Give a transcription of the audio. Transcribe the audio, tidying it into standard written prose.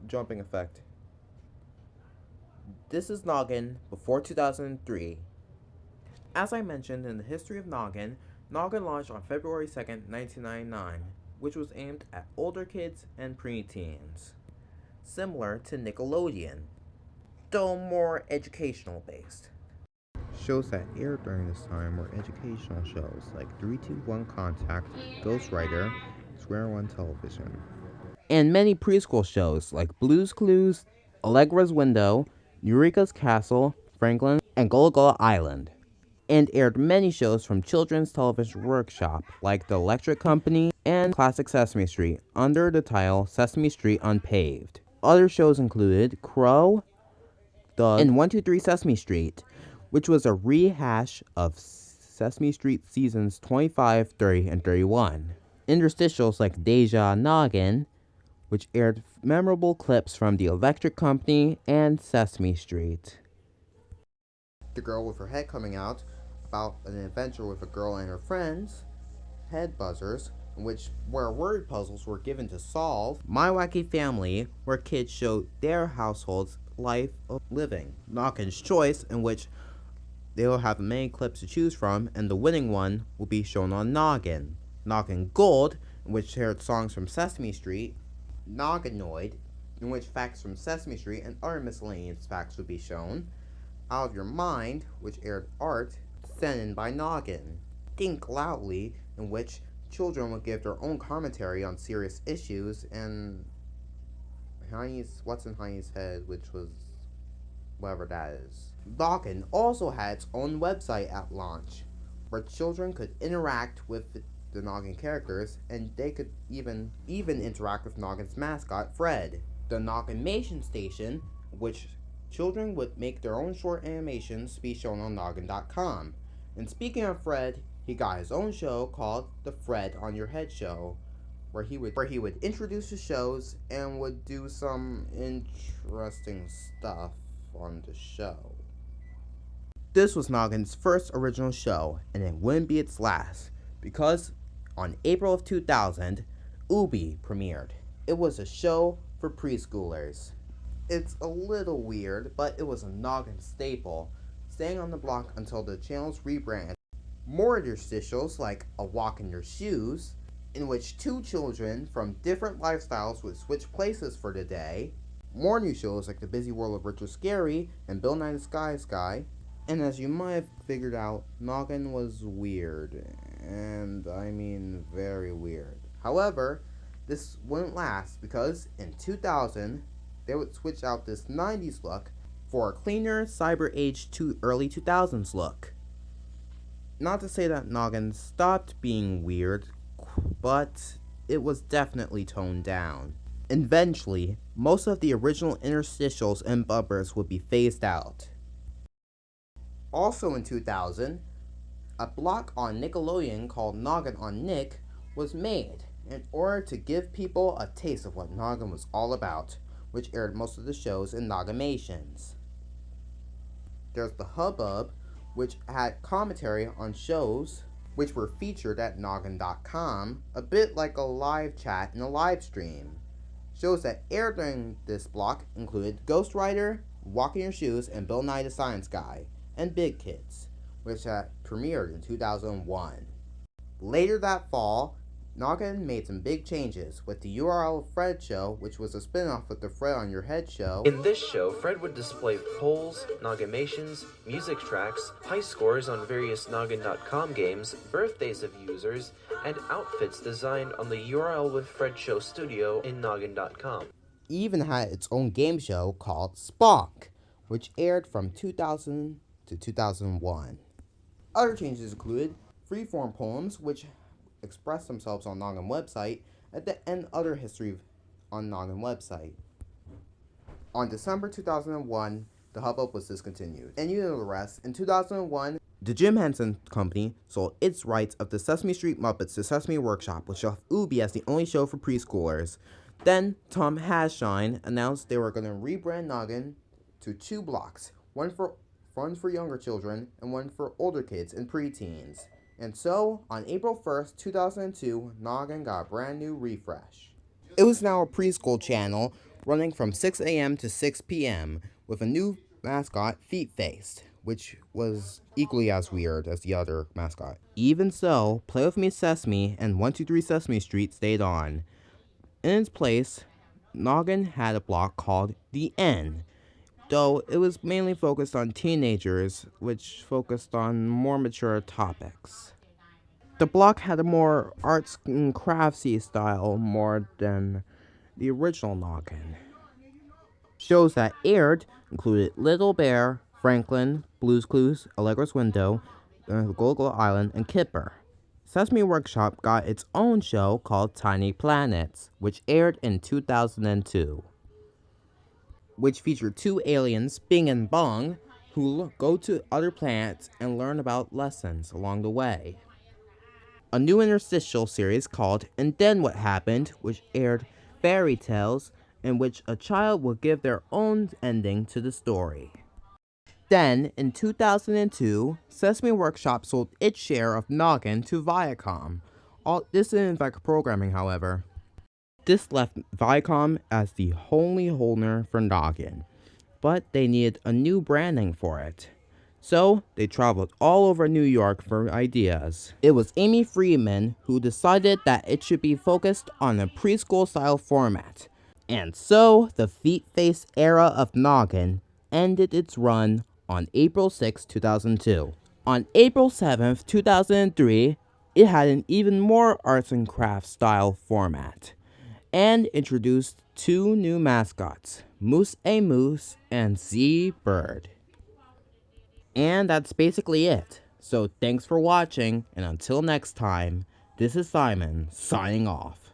Jumping effect. This is Noggin before 2003. As I mentioned in the history of Noggin, Noggin launched on February 2nd, 1999, which was aimed at older kids and preteens, similar to Nickelodeon, though more educational based. Shows that aired during this time were educational shows like 321 Contact, Ghostwriter, Square One Television, and many preschool shows like Blue's Clues, Allegra's Window, Eureka's Castle, Franklin, and Gullah Gullah Island, and aired many shows from Children's Television Workshop like The Electric Company and Classic Sesame Street under the title Sesame Street Unpaved. Other shows included Crow, Doug, and 123 Sesame Street, which was a rehash of Sesame Street seasons 25, 30, and 31. Interstitials like Deja Noggin, which aired memorable clips from The Electric Company and Sesame Street. The Girl with Her Head coming out, about an adventure with a girl and her friends, Head Buzzers, where word puzzles were given to solve, My Wacky Family, where kids showed their household's life of living, Noggin's Choice, in which they will have many clips to choose from, and the winning one will be shown on Noggin. Noggin Gold, in which shared songs from Sesame Street, Nogginoid, in which facts from Sesame Street and other miscellaneous facts would be shown, Out of Your Mind, which aired art sent in by Noggin, Think Loudly, in which children would give their own commentary on serious issues, and What's in Heine's Head, which was whatever that is. Noggin also had its own website at launch, where children could interact with the Noggin characters, and they could even interact with Noggin's mascot, Fred. The Nogginmation Station, which children would make their own short animations, be shown on Noggin.com. And speaking of Fred, he got his own show called The Fred on Your Head Show, where he would introduce the shows and would do some interesting stuff on the show. This was Noggin's first original show, and it wouldn't be its last, because on April of 2000, Ubi premiered. It was a show for preschoolers. It's a little weird, but it was a Noggin staple, staying on the block until the channel's rebrand. More interstitials like A Walk in Your Shoes, in which two children from different lifestyles would switch places for the day. More new shows like The Busy World of Richard Scarry and Bill Nye the Sky Guy. And as you might have figured out, Noggin was weird. And I mean very weird. However, this wouldn't last because in 2000, they would switch out this 90s look for a cleaner cyber age early 2000s look. Not to say that Noggin stopped being weird, but it was definitely toned down. Eventually, most of the original interstitials and bumpers would be phased out. Also in 2000, a block on Nickelodeon called Noggin on Nick was made in order to give people a taste of what Noggin was all about, which aired most of the shows in Noggimations. There's the Hubbub, which had commentary on shows which were featured at Noggin.com, a bit like a live chat in a live stream. Shows that aired during this block included Ghostwriter, Walk in Your Shoes, and Bill Nye the Science Guy, and Big Kids, which had premiered in 2001. Later that fall, Noggin made some big changes with the URL Fred Show, which was a spin-off of the Fred on Your Head show. In this show, Fred would display polls, Noggimations, music tracks, high scores on various Noggin.com games, birthdays of users, and outfits designed on the URL with Fred Show Studio in Noggin.com. Even had its own game show called Spock, which aired from 2000 to 2001. Other changes included freeform poems, which express themselves on Noggin website, and other history on Noggin website. On December 2001, the Hubbub was discontinued. And you know the rest. In 2001, the Jim Henson Company sold its rights of the Sesame Street Muppets to Sesame Workshop, which left Ubi as the only show for preschoolers. Then Tom Hashine announced they were going to rebrand Noggin to two blocks, one for younger children and one for older kids and preteens. And so, on April 1st, 2002, Noggin got a brand new refresh. It was now a preschool channel running from 6 a.m. to 6 p.m. with a new mascot, Feet Faced, which was equally as weird as the other mascot. Even so, Play With Me Sesame and 123 Sesame Street stayed on. In its place, Noggin had a block called The N, though it was mainly focused on teenagers, which focused on more mature topics. The block had a more arts and craftsy style more than the original Noggin. Shows that aired included Little Bear, Franklin, Blue's Clues, Allegra's Window, Golgo Island, and Kipper. Sesame Workshop got its own show called Tiny Planets, which aired in 2002, which featured two aliens, Bing and Bong, who go to other planets and learn about lessons along the way. A new interstitial series called And Then What Happened, which aired fairy tales in which a child will give their own ending to the story. Then, in 2002, Sesame Workshop sold its share of Noggin to Viacom. This didn't affect programming, however. This left Viacom as the only owner for Noggin, but they needed a new branding for it. So, they traveled all over New York for ideas. It was Amy Freeman who decided that it should be focused on a preschool-style format. And so, the Feet-Face era of Noggin ended its run on April 6, 2002. On April 7, 2003, it had an even more arts and crafts style format, and introduced two new mascots, Moose A Moose and Z Bird. And that's basically it. So thanks for watching, and until next time, this is Simon, signing off.